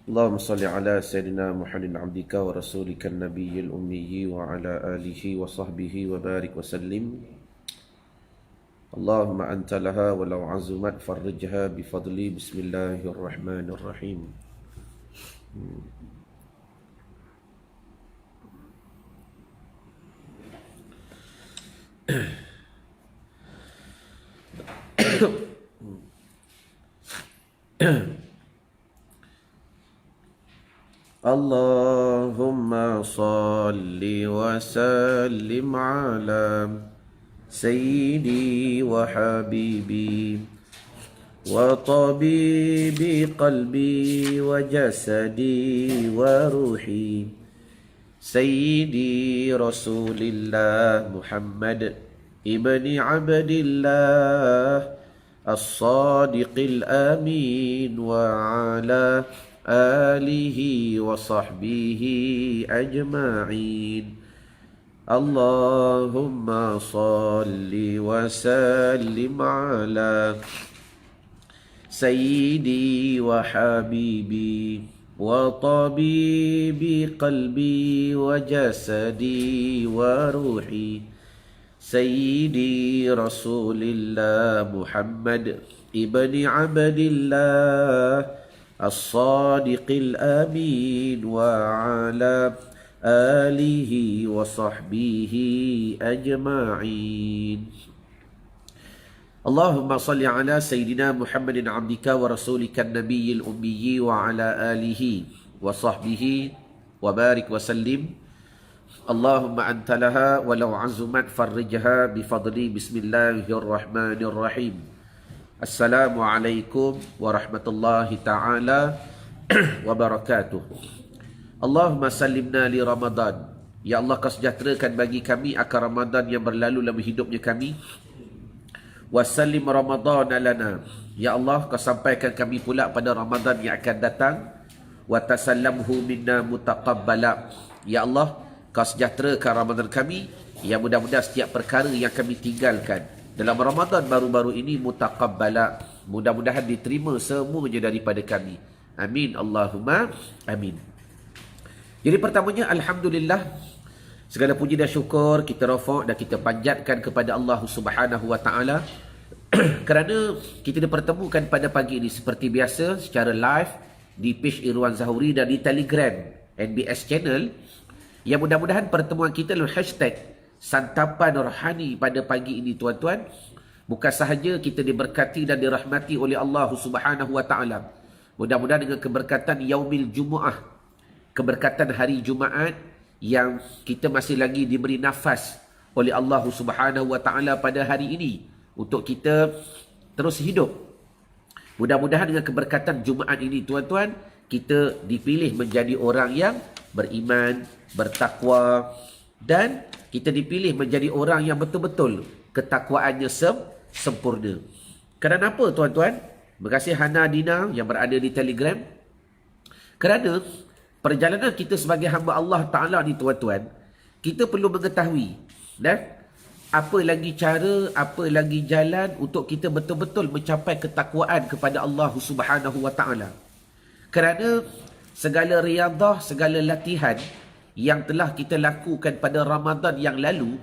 اللهم صل على سيدنا محمد عبدك ورسولك النبي الأمي وعلى آله وصحبه وبارك وسلم. اللهم أنت لها ولو عزمت فرجها بفضلي. بسم الله الرحمن الرحيم. اللهم صل وسلم على سيدي وحبيبي وطبيب قلبي وجسدي وروحي سيدي رسول الله محمد ابن عبد الله الصادق الأمين وعلى آله وصحبه أجمعين. اللهم صل وسلم على سيدي وحبيبي وطبيب قلبي وجسدي وروحي سيدي رسول الله محمد ابن عبد الله الصادق الأمين وعلى آله وصحبه أجمعين. اللهم صل على سيدنا محمد عبدك ورسولك النبي الأمي وعلى آله وصحبه وبارك وسلم. اللهم أنت لها ولو عزمت فرجها بفضلي. بسم الله الرحمن الرحيم. Assalamualaikum warahmatullahi ta'ala wabarakatuh. Allahumma salimna li Ramadan. Ya Allah, kau sejahterakan bagi kami akan Ramadan yang berlalu dalam hidupnya kami. Wasallim Ramadan lana. Ya Allah, kau sampaikan kami pula pada Ramadan yang akan datang. Wa tasallamhu minna mutaqabbala. Ya Allah, kau sejahterakan Ramadan kami, yang mudah-mudahan setiap perkara yang kami tinggalkan dalam Ramadan baru-baru ini mutaqabbala, mudah-mudahan diterima semuanya daripada kami. Amin Allahumma amin. Jadi pertamanya, alhamdulillah, segala puji dan syukur kita rafa' dan kita panjatkan kepada Allah Subhanahu wa taala kerana kita dipertemukan pada pagi ini seperti biasa secara live di page Irwan Zahuri dan di Telegram NBS Channel. Yang mudah-mudahan pertemuan kita dalam hashtag Santapan Rohani pada pagi ini, tuan-tuan, bukan sahaja kita diberkati dan dirahmati oleh Allah Subhanahu wa taala. Mudah-mudahan dengan keberkatan Yaumil Jumu'ah, keberkatan hari Jumaat yang kita masih lagi diberi nafas oleh Allah Subhanahu wa taala pada hari ini untuk kita terus hidup. Mudah-mudahan dengan keberkatan Jumaat ini, tuan-tuan, kita dipilih menjadi orang yang beriman, bertakwa, dan kita dipilih menjadi orang yang betul-betul ketakwaannya sempurna. Kerana apa, tuan-tuan? Terima kasih Hana Dina yang berada di Telegram. Kerana perjalanan kita sebagai hamba Allah Ta'ala ni, tuan-tuan, kita perlu mengetahui apa lagi cara, apa lagi jalan untuk kita betul-betul mencapai ketakwaan kepada Allah Subhanahu wa taala. Kerana segala riadah, segala latihan yang telah kita lakukan pada Ramadan yang lalu,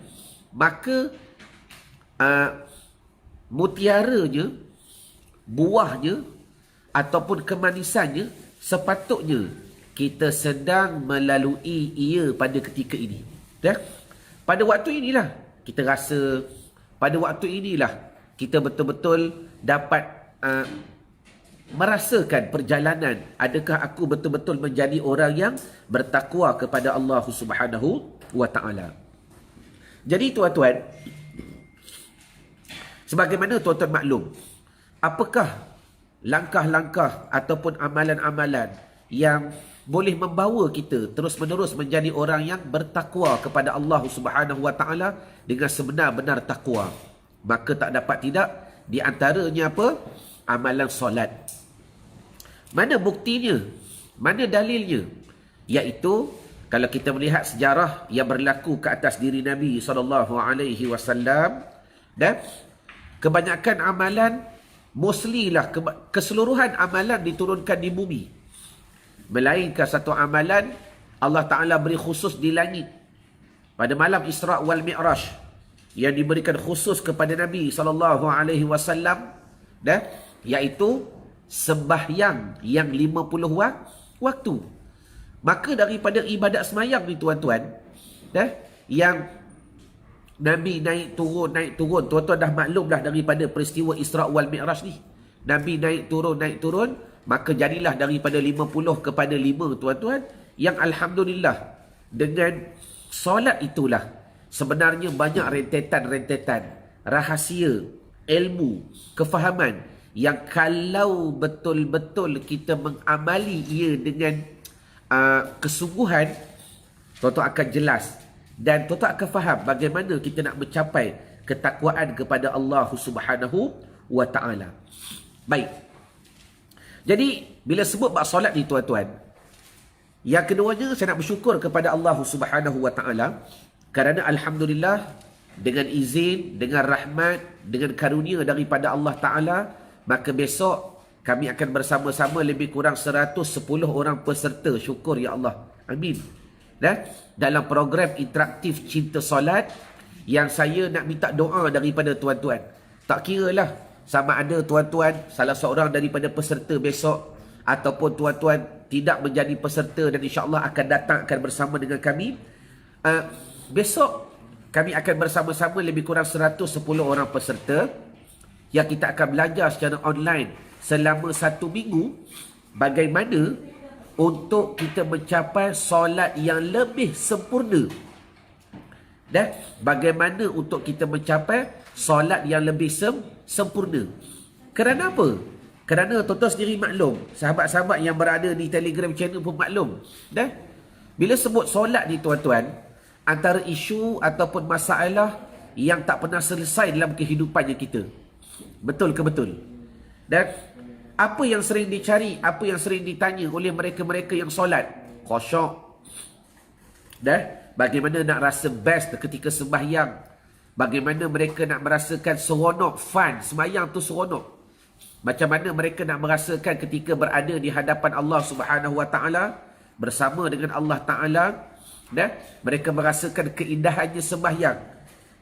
maka mutiaranya, buahnya ataupun kemanisannya sepatutnya kita sedang melalui ia pada ketika ini. Pada waktu inilah kita rasa, pada waktu inilah kita betul-betul dapat merasakan perjalanan, adakah aku betul-betul menjadi orang yang bertakwa kepada Allah Subhanahu wa taala. Jadi tuan-tuan, sebagaimana tuan-tuan maklum, apakah langkah-langkah ataupun amalan-amalan yang boleh membawa kita terus-menerus menjadi orang yang bertakwa kepada Allah Subhanahu wa taala dengan sebenar-benar takwa? Maka tak dapat tidak, di antaranya apa? Amalan solat. Mana buktinya? Mana dalilnya? Iaitu kalau kita melihat sejarah yang berlaku ke atas diri Nabi SAW, dan kebanyakan amalan, mostly lah keseluruhan amalan diturunkan di bumi. melainkan satu amalan Allah Ta'ala beri khusus di langit pada malam Isra' wal Mi'raj yang diberikan khusus kepada Nabi SAW, iaitu sembahyang yang 50 waktu. Maka daripada ibadat semayang ni tuan-tuan, yang Nabi naik turun, tuan-tuan dah maklum dah daripada peristiwa Isra' wal Mi'raj ni. Nabi naik turun, maka jadilah daripada 50 kepada 5 tuan-tuan, yang alhamdulillah dengan solat itulah sebenarnya banyak rentetan-rentetan rahasia, ilmu, kefahaman yang kalau betul-betul kita mengamali ia dengan kesungguhan, tuan-tuan akan jelas dan tuan-tuan akan faham bagaimana kita nak mencapai ketakwaan kepada Allah Subhanahu wa Ta'ala. Baik. Jadi bila sebut bab solat ni tuan-tuan, yang keduanya saya nak bersyukur kepada Allah Subhanahu wa Ta'ala kerana alhamdulillah dengan izin, dengan rahmat, dengan karunia daripada Allah Ta'ala, maka besok kami akan bersama-sama lebih kurang 110 orang peserta. Syukur ya Allah. Amin. Dalam program interaktif Cinta Solat yang saya nak minta doa daripada tuan-tuan. Tak kiralah sama ada tuan-tuan salah seorang daripada peserta besok ataupun tuan-tuan tidak menjadi peserta dan insya-Allah akan datang akan bersama dengan kami. Besok kami akan bersama-sama lebih kurang 110 orang peserta yang kita akan belajar secara online selama 1 minggu bagaimana untuk kita mencapai solat yang lebih sempurna. Dan bagaimana untuk kita mencapai solat yang lebih sempurna. Kerana apa? Kerana tuan-tuan sendiri maklum, sahabat-sahabat yang berada di Telegram channel pun maklum. Bila sebut solat ni tuan-tuan, antara isu ataupun masalah yang tak pernah selesai dalam kehidupannya kita. Betul ke betul? Dan apa yang sering dicari, apa yang sering ditanya oleh mereka-mereka yang solat? Khusyuk. Bagaimana nak rasa best ketika sembahyang? Bagaimana mereka nak merasakan seronok, fun, sembahyang tu seronok? Macam mana mereka nak merasakan ketika berada di hadapan Allah Subhanahu wa Ta'ala bersama dengan Allah Ta'ala, mereka merasakan keindahannya sembahyang.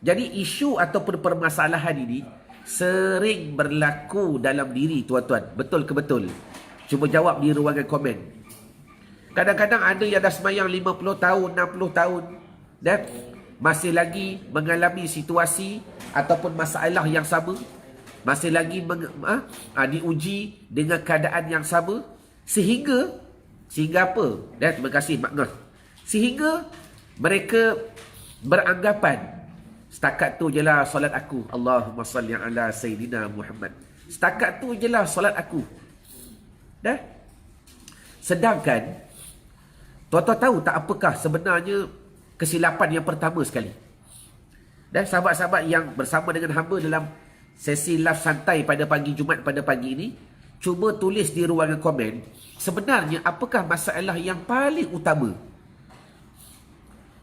Jadi isu ataupun permasalahan ini sering berlaku dalam diri tuan-tuan. Betul ke betul? Cuba jawab di ruangan komen. Kadang-kadang ada yang dah sembahyang 50 tahun, 60 tahun masih lagi mengalami situasi ataupun masalah yang sama, masih lagi diuji dengan keadaan yang sama, sehingga apa? Terima kasih Mak Noh. Sehingga mereka beranggapan setakat tu je lah solat aku. Allahumma salli ala Sayyidina Muhammad. Setakat tu je lah solat aku. Sedangkan tuan-tuan tahu tak apakah sebenarnya kesilapan yang pertama sekali? Dan sahabat-sahabat yang bersama dengan hamba dalam sesi live santai pada pagi Jumaat pada pagi ini, cuba tulis di ruangan komen, sebenarnya apakah masalah yang paling utama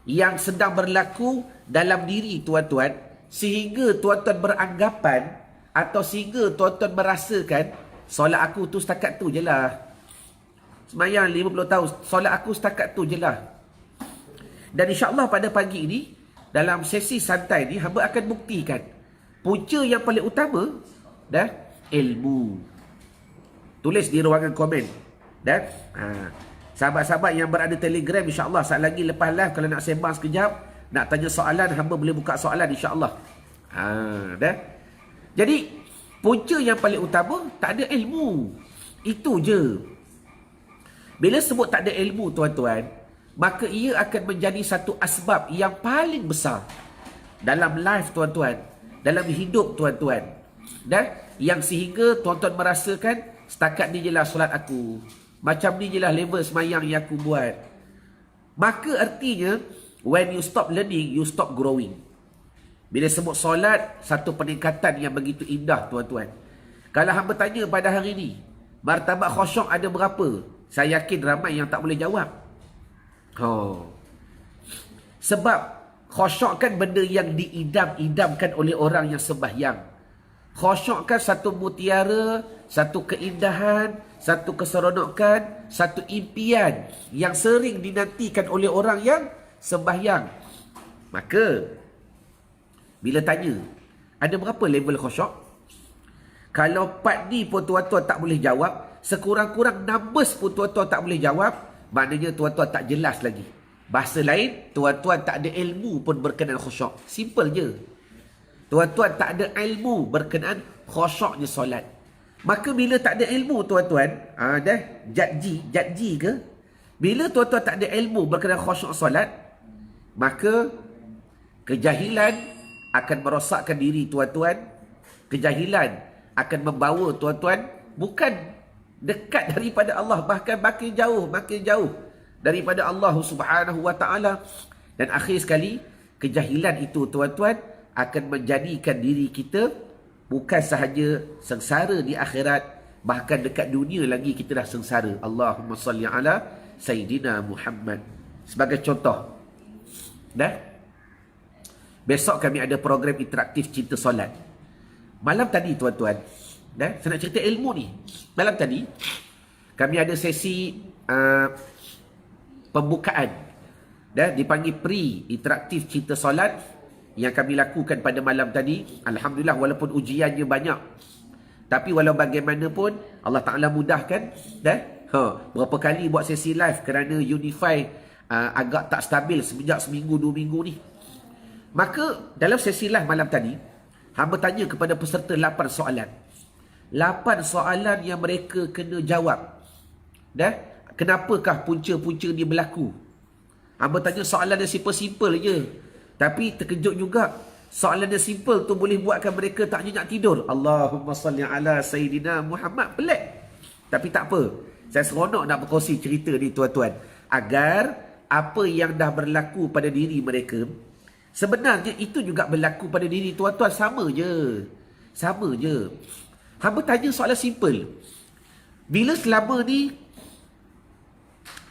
yang sedang berlaku dalam diri tuan-tuan sehingga tuan-tuan beranggapan atau sehingga tuan-tuan merasakan solat aku tu setakat tu je lah. Semayang 50 tahun, solat aku setakat tu je lah. Dan insya-Allah pada pagi ini dalam sesi santai ni hamba akan buktikan punca yang paling utama ilmu. Tulis di ruangan komen. Sahabat-sahabat yang berada Telegram, insya-Allah saat lagi lepas live kalau nak sembang sekejap, nak tanya soalan, hamba boleh buka soalan insya-Allah. Jadi punca yang paling utama tak ada ilmu. Itu je. Bila sebut tak ada ilmu tuan-tuan, maka ia akan menjadi satu asbab yang paling besar dalam life tuan-tuan, dalam hidup tuan-tuan, dan yang sehingga tuan-tuan merasakan setakat ni je lah solat aku, macam ni je lah level semayang yang aku buat. Maka artinya when you stop learning, you stop growing. Bila sebut solat, satu peningkatan yang begitu indah tuan-tuan. Kalau hamba tanya pada hari ni, martabat khusyuk ada berapa? Saya yakin ramai yang tak boleh jawab. Sebab khusyuk kan benda yang diidam-idamkan oleh orang yang sembahyang. Khusyuk kan satu mutiara, satu keindahan, satu keseronokan, satu impian yang sering dinantikan oleh orang yang sembahyang. Maka bila tanya, ada berapa level khusyuk? Kalau 4 ni pun tuan-tuan tak boleh jawab, sekurang-kurang numbers pun tuan-tuan tak boleh jawab, maknanya tuan-tuan tak jelas lagi. Bahasa lain, tuan-tuan tak ada ilmu pun berkenaan khusyuk. Simple je. Tuan-tuan tak ada ilmu berkenaan khusyuknya solat. Maka bila tak ada ilmu tuan-tuan, jadji ke? Bila tuan-tuan tak ada ilmu berkenaan khusyuk solat, maka kejahilan akan merosakkan diri tuan-tuan. Kejahilan akan membawa tuan-tuan bukan dekat daripada Allah, bahkan makin jauh daripada Allah Subhanahu wa taala. Dan akhir sekali, kejahilan itu tuan-tuan akan menjadikan diri kita bukan sahaja sengsara di akhirat, bahkan dekat dunia lagi kita dah sengsara. Allahumma salli ala Sayyidina Muhammad. Sebagai contoh, besok kami ada program interaktif Cinta Solat. Malam tadi tuan-tuan, saya nak cerita ilmu ni. Malam tadi kami ada sesi pembukaan, dipanggil pre-interaktif Cinta Solat yang kami lakukan pada malam tadi. Alhamdulillah, walaupun ujiannya banyak, tapi walau bagaimanapun Allah Ta'ala mudahkan. Berapa kali buat sesi live kerana Unify agak tak stabil semenjak seminggu 2 minggu ni. Maka dalam sesi live malam tadi, hamba tanya kepada peserta 8 soalan. 8 soalan yang mereka kena jawab. Kenapakah punca-punca ni berlaku? Hamba tanya soalan yang simple-simple je, tapi terkejut juga. Soalan yang simple tu boleh buatkan mereka tak nyenyak tidur. Allahumma salli ala Sayyidina Muhammad. Pelik. Tapi tak apa. Saya seronok nak berkongsi cerita ni tuan-tuan. Agar apa yang dah berlaku pada diri mereka, sebenarnya itu juga berlaku pada diri tuan-tuan. Sama je. Hamba tanya soalan simple. Bila selama ni,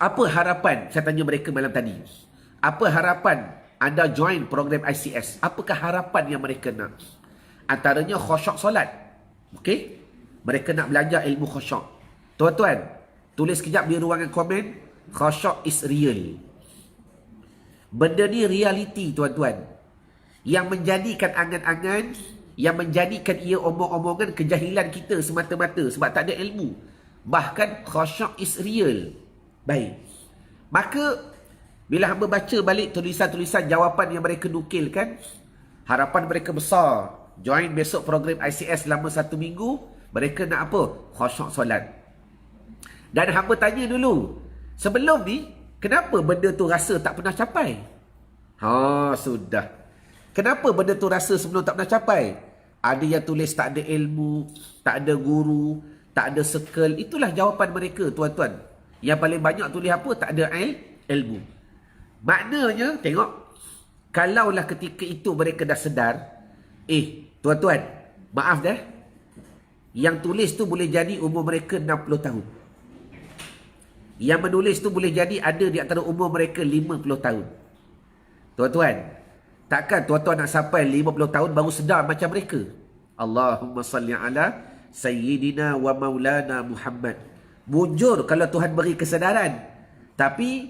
apa harapan? Saya tanya mereka malam tadi. Apa harapan anda join program ICS? Apakah harapan yang mereka nak? Antaranya khusyuk solat. Okey? Mereka nak belajar ilmu khusyuk. Tuan-tuan, tulis kejap di ruangan komen, khusyuk is real. Benda ni realiti tuan-tuan. Yang menjadikan angan-angan, yang menjadikan ia omong-omongan kejahilan kita semata-mata sebab tak ada ilmu. Bahkan khusyuk is real. Baik. Maka bila hamba baca balik tulisan-tulisan jawapan yang mereka nukilkan, harapan mereka besar. Join besok program ICS selama 1 minggu. Mereka nak apa? Khusyuk solat. Dan hamba tanya dulu, sebelum ni, kenapa benda tu rasa tak pernah capai? Sudah. Kenapa benda tu rasa sebelum tak pernah capai? Ada yang tulis tak ada ilmu, tak ada guru, tak ada circle. Itulah jawapan mereka tuan-tuan. Yang paling banyak tulis apa? Tak ada ilmu. Maknanya, tengok, kalaulah ketika itu mereka dah sedar, tuan-tuan, maaf yang tulis tu boleh jadi umur mereka 60 tahun. Yang menulis tu boleh jadi ada di antara umur mereka 50 tahun. Tuan-tuan, takkan tuan-tuan nak sampai 50 tahun baru sedar macam mereka? Allahumma salli ala Sayyidina wa maulana Muhammad. Bujur kalau Tuhan beri kesedaran. Tapi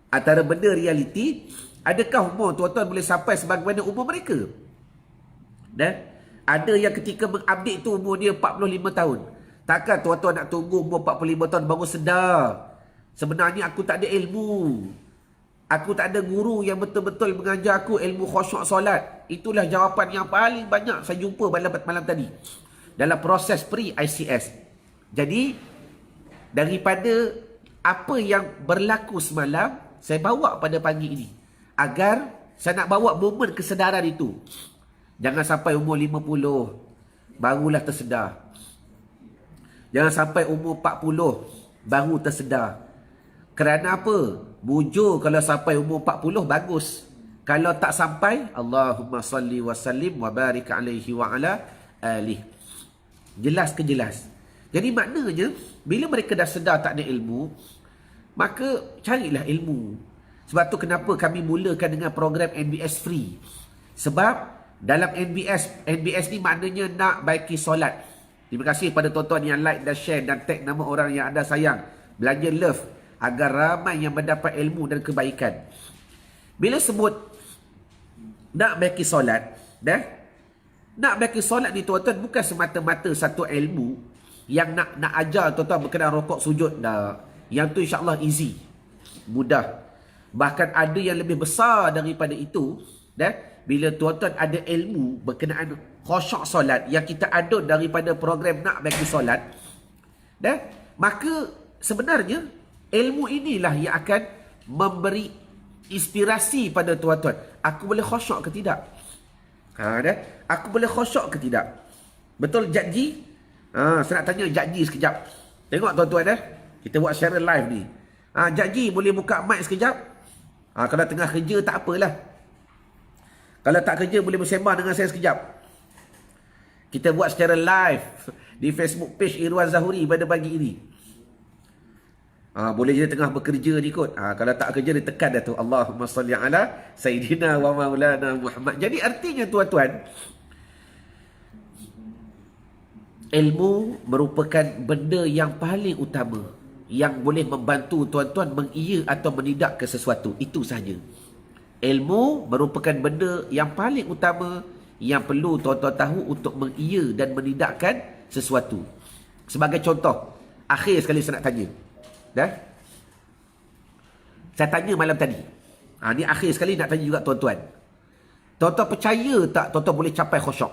antara benda realiti, adakah umur tuan-tuan boleh sampai sebagaimana umur mereka? Ada yang ketika mengupdate tu umur dia 45 tahun. Takkan tuan-tuan nak tunggu umur 45 tahun baru sedar, sebenarnya aku tak ada ilmu, aku tak ada guru yang betul-betul mengajar aku ilmu khusyuk solat. Itulah jawapan yang paling banyak saya jumpa malam tadi dalam proses pre-ICS. Jadi daripada apa yang berlaku semalam, saya bawa pada pagi ini, agar saya nak bawa momen kesedaran itu. Jangan sampai umur 50 barulah tersedar. Jangan sampai umur 40 baru tersedar. Kerana apa? Bujur kalau sampai umur 40 bagus. Kalau tak sampai, Allahumma salli wa sallim wa barik alaihi wa ala alih. Jelas ke jelas? Jadi maknanya, bila mereka dah sedar tak ada ilmu, maka carilah ilmu. Sebab tu kenapa kami mulakan dengan program NBS Free. Sebab dalam NBS ni maknanya nak baiki solat. Terima kasih pada tuan-tuan yang like dan share dan tag nama orang yang anda sayang. Belanja love agar ramai yang mendapat ilmu dan kebaikan. Bila sebut nak baiki solat, nak baiki solat ni tuan-tuan bukan semata-mata satu ilmu yang nak ajar tuan-tuan berkenaan rokok sujud dah. Yang tu insya-Allah easy, mudah. Bahkan ada yang lebih besar daripada itu, bila tuan-tuan ada ilmu berkenaan khusyuk solat yang kita adun daripada program nak bagi solat, maka sebenarnya ilmu inilah yang akan memberi inspirasi pada tuan-tuan. Aku boleh khusyuk ke tidak? Aku boleh khusyuk ke tidak? Betul Jakji? Saya nak tanya Jakji sekejap. Tengok tuan-tuan kita buat share live ni. Jakji boleh buka mic sekejap? Kalau tengah kerja tak apalah. Kalau tak kerja boleh bersembang dengan saya sekejap. Kita buat secara live di Facebook page Irwan Zahuri pada pagi ini. Boleh je tengah bekerja ni kot. Kalau tak kerja dia tekan dah tu. Allahumma salli ala Sayyidina wa maulana Muhammad. Jadi artinya tuan-tuan, ilmu merupakan benda yang paling utama yang boleh membantu tuan-tuan mengiya atau menidak ke sesuatu. Itu sahaja. Ilmu merupakan benda yang paling utama yang perlu tuan-tuan tahu untuk mengiya dan menidakkan sesuatu. Sebagai contoh, akhir sekali saya nak tanya. Saya tanya malam tadi. Ni akhir sekali nak tanya juga tuan-tuan. Tuan-tuan percaya tak tuan-tuan boleh capai khusyuk?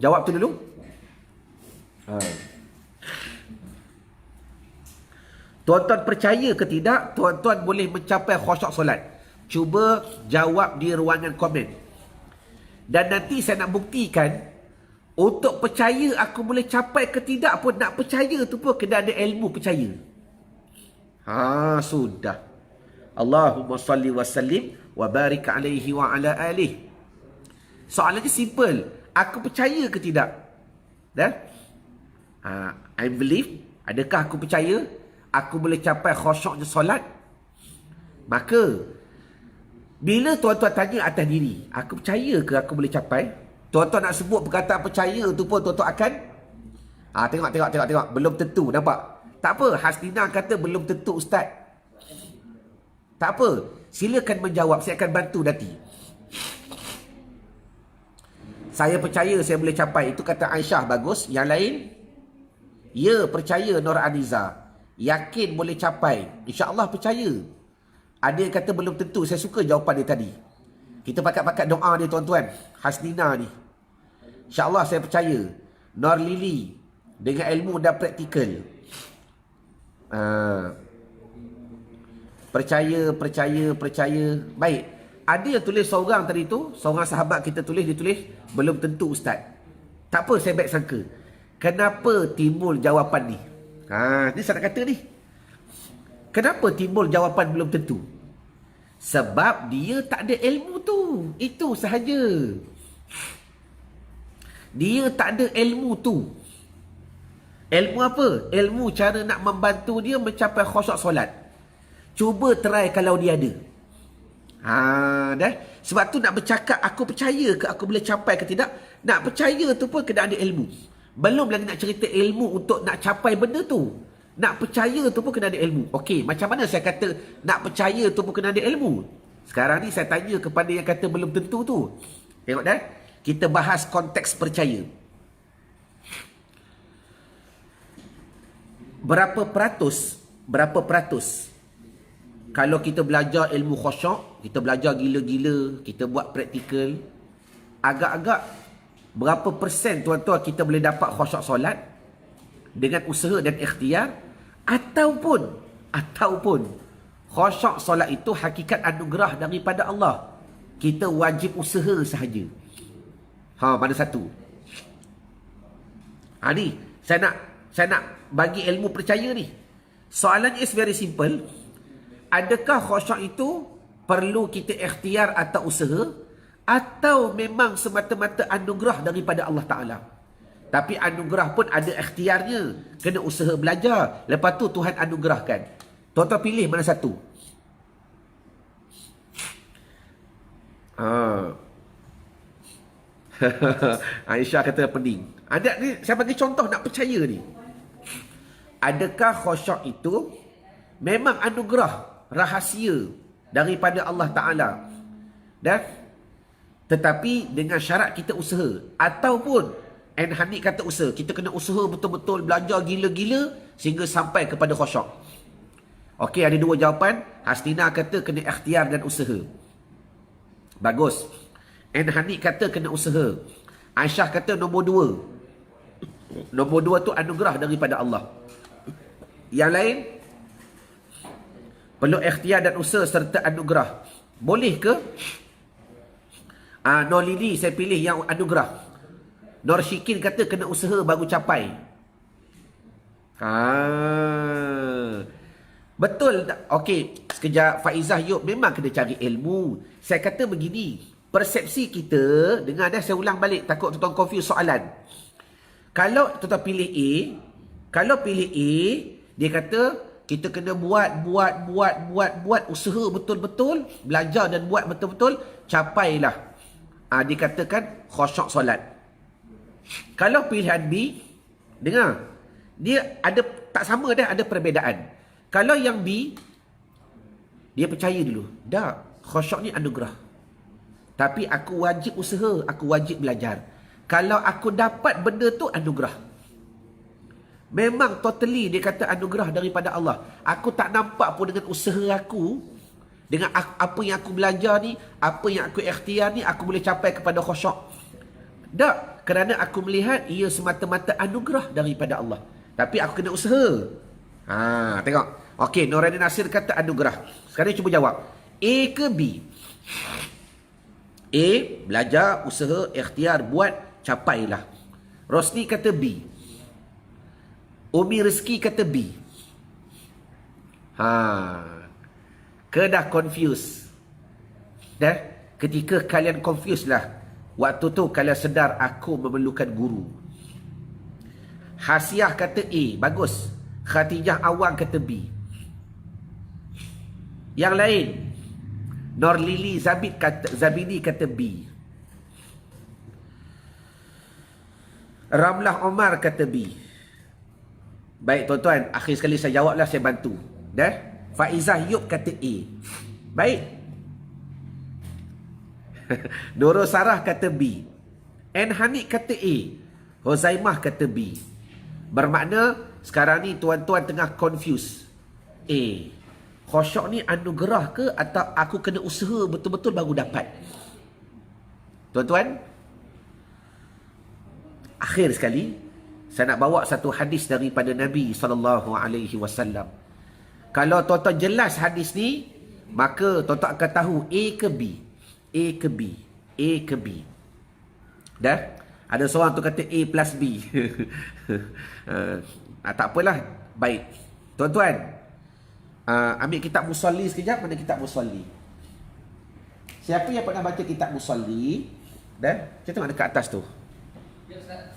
Jawab tu dulu. Tuan-tuan percaya ke tidak tuan-tuan boleh mencapai khusyuk solat? Cuba jawab di ruangan komen. Dan nanti saya nak buktikan, untuk percaya aku boleh capai ke tidak pun, nak percaya tu pun kena ada ilmu percaya. Sudah. Allahumma salli wa sallim wa barik alaihi wa ala alihi. Soalannya simple. Aku percaya ke tidak? I believe. Adakah aku percaya aku boleh capai khusyuknya solat? Maka bila tuan-tuan tanya atas diri, aku percaya ke aku boleh capai? Tuan-tuan nak sebut perkataan percaya tu pun tuan-tuan akan tengok. Belum tentu, nampak? Tak apa, Hasnina kata belum tentu ustaz. Tak apa, silakan menjawab, saya akan bantu nanti. Saya percaya saya boleh capai, itu kata Aisyah, bagus. Yang lain? Ya, percaya Nur Aniza. Yakin boleh capai, insya-Allah percaya. Ada yang kata belum tentu. Saya suka jawapan dia tadi. Kita pakat-pakat doa dia tuan-tuan. Hasnina ni, insya-Allah saya percaya. Nur Lili dengan ilmu dan praktikal. Percaya. Baik. Ada yang tulis seorang tadi tu, seorang sahabat kita tulis, dia tulis belum tentu ustaz. Tak apa, saya baik sangka. Kenapa timbul jawapan ni? Ni saya nak kata ni. Kenapa timbul jawapan belum tentu? Sebab dia tak ada ilmu tu. Itu sahaja. Dia tak ada ilmu tu. Ilmu apa? Ilmu cara nak membantu dia mencapai khusyuk solat. Cuba try kalau dia ada. Sebab tu nak bercakap aku percaya ke aku boleh capai ke tidak? Nak percaya tu pun kena ada ilmu. Belum lagi nak cerita ilmu untuk nak capai benda tu. Nak percaya tu pun kena ada ilmu. Okey, macam mana saya kata nak percaya tu pun kena ada ilmu? Sekarang ni saya tanya kepada yang kata belum tentu tu. Tengok kita bahas konteks percaya. Berapa peratus kalau kita belajar ilmu khusyuk, kita belajar gila-gila, kita buat praktikal, agak-agak berapa persen tuan-tuan kita boleh dapat khusyuk solat dengan usaha dan ikhtiar, ataupun khusyuk solat itu hakikat anugerah daripada Allah. Kita wajib usaha sahaja. Mana satu? Ni saya nak bagi ilmu percaya ni. Soalannya is very simple. Adakah khusyuk itu perlu kita ikhtiar atau usaha, atau memang semata-mata anugerah daripada Allah Ta'ala? Tapi anugerah pun ada ikhtiarnya. Kena usaha belajar. Lepas tu Tuhan anugerahkan. Tuan-tuan pilih mana satu? Aisyah kata pening. Ada ni, saya bagi contoh nak percaya ni. Adakah khusyuk itu memang anugerah rahsia daripada Allah Ta'ala? Dan tetapi dengan syarat kita usaha. Ataupun Hanik kata usaha, kita kena usaha betul-betul, belajar gila-gila sehingga sampai kepada khusyuk. Okey, ada dua jawapan. Hastina kata kena ikhtiar dan usaha. Bagus. Hanik kata kena usaha. Aisyah kata nombor dua. Nombor dua tu anugerah daripada Allah. Yang lain, perlu ikhtiar dan usaha serta anugerah. Boleh ke? Nur Lili saya pilih yang anugerah. Nur Syikin kata kena usaha baru capai. Betul tak? Okey, sekejap. Faizah Yub, memang kena cari ilmu. Saya kata begini, persepsi kita, dengar dah, saya ulang balik, takut tuan-tuan confuse soalan. Kalau tuan-tuan pilih A, kalau pilih A, dia kata kita kena buat usaha betul-betul, belajar dan buat betul-betul, capailah. Dikatakan khusyuk solat. Kalau pilihan B, dengar, dia ada tak sama dah, ada perbezaan. Kalau yang B, dia percaya dulu, dah, khusyuk ni anugerah. Tapi aku wajib usaha, aku wajib belajar. Kalau aku dapat benda tu, anugerah. Memang totally dia kata anugerah daripada Allah. Aku tak nampak pun dengan usaha aku, dengan apa yang aku belajar ni, apa yang aku ikhtiar ni, aku boleh capai kepada khusyuk. Tak, kerana aku melihat ia semata-mata anugerah daripada Allah. Tapi aku kena usaha. Tengok. Okey, Nuraini Nasir kata anugerah. Sekarang cuba jawab. A ke B? A, belajar, usaha, ikhtiar, buat, capailah. Rosni kata B. Umi Rizki kata B. Ke dah confuse? Dah? Ketika kalian confuse lah, waktu tu kalian sedar aku memerlukan guru. Hasiah kata A, bagus. Khatijah Awang kata B. Yang lain, Nur Lili Zabidi kata B. Ramlah Omar kata B. Baik tuan-tuan, akhir sekali saya jawablah, saya bantu. Dah? Faizah Yub kata A. Baik. Nurul Sarah kata B. Hanik kata A. Huzaimah kata B. Bermakna sekarang ni tuan-tuan tengah confuse. A, khusyuk ni anugerah ke atau aku kena usaha betul-betul baru dapat? Tuan-tuan, akhir sekali saya nak bawa satu hadis daripada Nabi SAW. Kalau tuan-tuan jelas hadis ni, maka tuan-tuan akan tahu A ke B, A ke B, A ke B. Dah? Ada seorang tu kata A plus B. Tak apalah. Baik. Tuan-tuan, ambil kitab Musalli sekejap. Mana kitab Musalli? Siapa yang pernah baca kitab Musalli? Dah? Kita tengok dekat atas tu. Ya, Ustaz.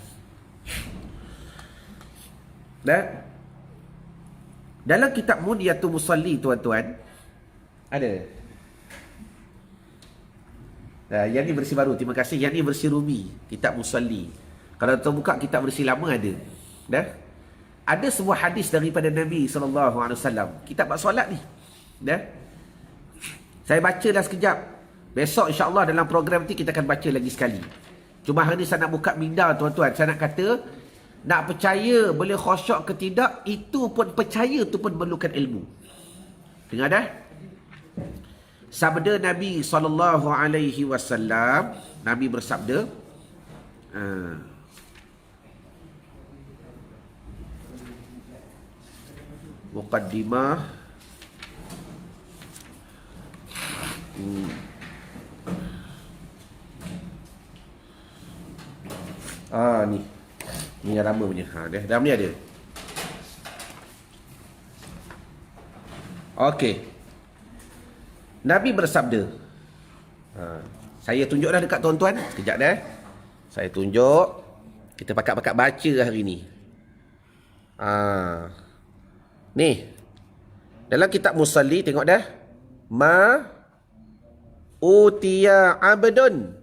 Dah? Dalam kitab Munyatul Musalli, tuan-tuan, ada. Yang ni versi baru, terima kasih. Yang ni versi Rumi, kitab Musalli. Kalau tuan buka kitab versi lama ada. Dah? Ada sebuah hadis daripada Nabi SAW. Kitab bab solat ni. Dah? Saya baca dah sekejap. Besok insya-Allah dalam program ni kita akan baca lagi sekali. Cuma hari ni saya nak buka minda, tuan-tuan. Saya nak kata, nak percaya boleh khusyuk ke tidak, itu pun percaya tu pun memerlukan ilmu. Dengar dah? Sabda Nabi SAW, Nabi bersabda, Muqaddimah ni yang lama punya. Dalam ni ada. Okey. Nabi bersabda. Saya tunjuk dah dekat tuan-tuan. Sekejap dah. Saya tunjuk. Kita pakat-pakat baca hari ni. Ni. Dalam kitab Musalli, tengok dah. Ma utiya abdun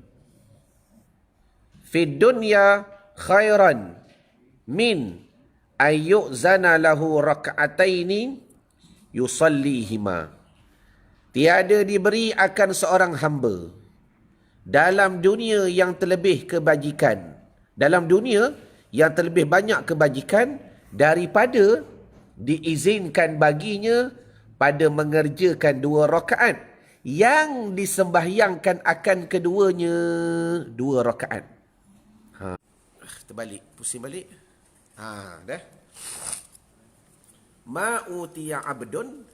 fid dunya khairan min ayyuzana lahu rak'ataini yusallihima. Tiada diberi akan seorang hamba dalam dunia yang terlebih kebajikan, dalam dunia yang terlebih banyak kebajikan daripada diizinkan baginya pada mengerjakan 2 rakaat yang disembahyangkan akan keduanya 2 rakaat. Terbalik, pusing balik. Dah. Ma utiya abdun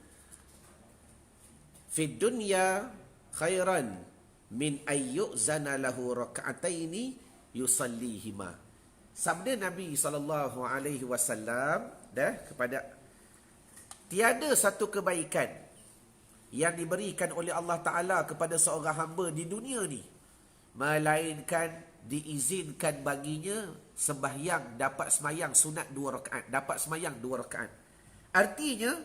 fid dunya khairan min ayyuzana lahu rak'ataini yusallihima. Sabda Nabi SAW dah kepada tiada satu kebaikan yang diberikan oleh Allah Ta'ala kepada seorang hamba di dunia ni melainkan diizinkan baginya sembahyang, dapat semayang sunat 2 rakaat, dapat semayang 2 rakaat. Artinya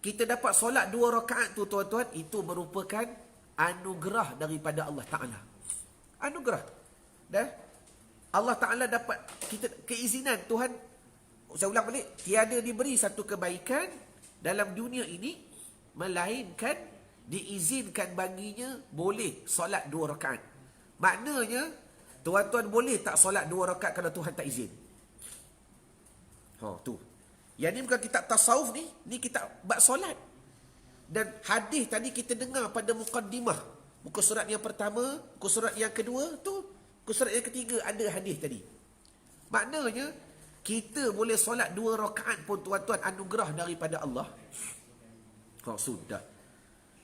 kita dapat solat 2 rakaat tu tuan-tuan, itu merupakan anugerah daripada Allah Ta'ala. Anugerah. Dah. Allah Ta'ala dapat kita keizinan Tuhan. Saya ulang balik, tiada diberi satu kebaikan dalam dunia ini melainkan diizinkan baginya boleh solat 2 rakaat. Maknanya tuan-tuan boleh tak solat 2 rakaat kalau Tuhan tak izin? Tu. Yang ni bukan kitab tasawuf ni kitab bab solat. Dan hadis tadi kita dengar pada muqaddimah. Muka surat yang pertama, muka surat yang kedua tu, muka surat yang ketiga ada hadis tadi. Maknanya kita boleh solat 2 rakaat pun tuan-tuan anugerah daripada Allah. Sudah.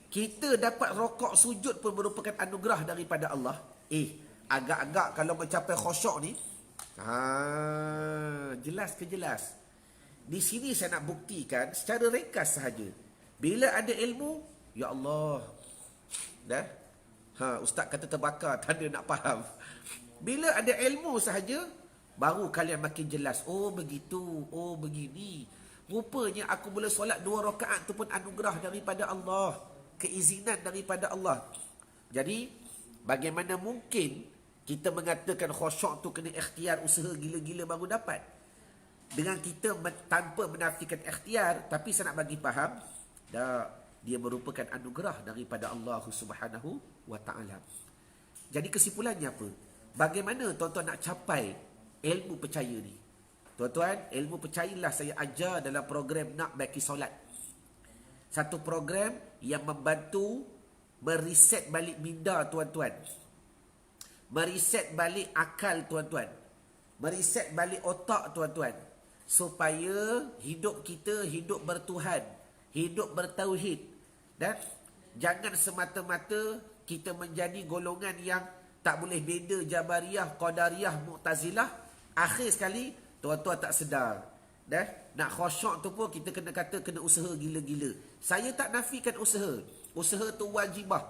Kita dapat rokok sujud pun merupakan anugerah daripada Allah. Agak-agak kalau mencapai khusyuk ni, jelas ke jelas. Di sini saya nak buktikan secara ringkas sahaja. Bila ada ilmu, ya Allah. Dah? Ustaz kata terbakar, tak ada nak faham. Bila ada ilmu sahaja, baru kalian makin jelas. Oh begitu, oh begini. Rupanya aku boleh solat 2 rakaat tu pun anugerah daripada Allah. Keizinan daripada Allah. Jadi, bagaimana mungkin kita mengatakan khusyuk tu kena ikhtiar, usaha gila-gila baru dapat? Dengan kita tanpa menafikan ikhtiar, tapi saya nak bagi faham, dia merupakan anugerah daripada Allah Subhanahu wa Ta'ala. Jadi kesimpulannya apa? Bagaimana tuan-tuan nak capai ilmu percaya ni? Tuan-tuan, ilmu percayalah saya ajar dalam program Nak Baki Solat. Satu program yang membantu mereset balik minda tuan-tuan. Mereset balik akal tuan-tuan. Mereset balik otak tuan-tuan. Supaya hidup kita hidup bertuhan. Hidup bertauhid. Dan jangan semata-mata kita menjadi golongan yang tak boleh beda Jabariyah, Qadariyah, Mu'tazilah. Akhir sekali tuan-tuan tak sedar. Dah? Nak khusyuk tu pun kita kena kata kena usaha gila-gila. Saya tak nafikan usaha. Usaha tu wajibah.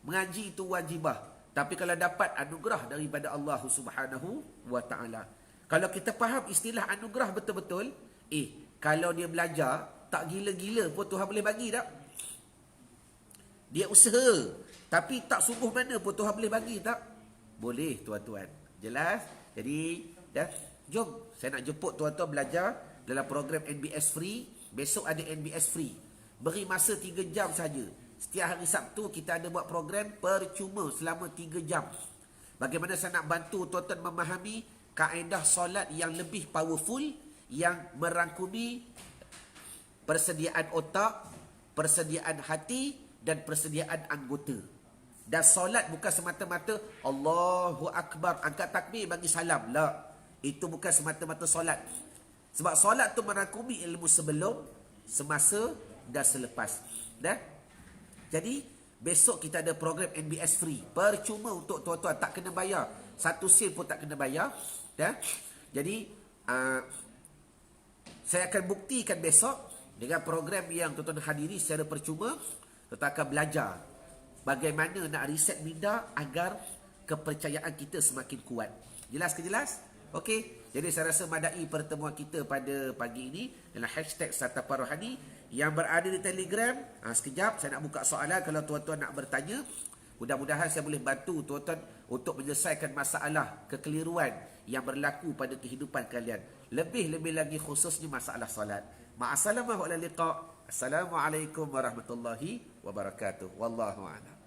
Mengaji tu wajibah. Tapi kalau dapat anugerah daripada Allah Subhanahu wa Ta'ala. Kalau kita faham istilah anugerah betul-betul, kalau dia belajar tak gila-gila pun Tuhan boleh bagi tak? Dia usaha, tapi tak sungguh mana pun Tuhan boleh bagi tak? Boleh tuan-tuan. Jelas? Jadi, dah. Jom, saya nak jemput tuan-tuan belajar dalam program NBS Free. Besok ada NBS Free. Beri masa 3 jam saja. Setiap hari Sabtu kita ada buat program percuma selama 3 jam. Bagaimana saya nak bantu tuan-tuan memahami kaedah solat yang lebih powerful, yang merangkumi persediaan otak, persediaan hati dan persediaan anggota. Dan solat bukan semata-mata Allahu Akbar, angkat takbir bagi salam. La. Itu bukan semata-mata solat. Sebab solat tu merangkumi ilmu sebelum, semasa dan selepas. Dah? Jadi, besok kita ada program NBS Free. Percuma untuk tuan-tuan, tak kena bayar. 1 sen pun tak kena bayar. Dah? Jadi, saya akan buktikan besok dengan program yang tuan-tuan hadiri secara percuma. Tuan-tuan akan belajar bagaimana nak reset minda agar kepercayaan kita semakin kuat. Jelas ke jelas? Okey, jadi saya rasa madai pertemuan kita pada pagi ini dalam hashtag Satapan Rohani yang berada di Telegram. Sekejap saya nak buka soalan kalau tuan-tuan nak bertanya. Mudah-mudahan saya boleh bantu tuan-tuan untuk menyelesaikan masalah kekeliruan yang berlaku pada kehidupan kalian. Lebih-lebih lagi khususnya masalah salat. Ma'assalamah wa ala liqa'. Assalamualaikum warahmatullahi wabarakatuh. Wallahu a'lam.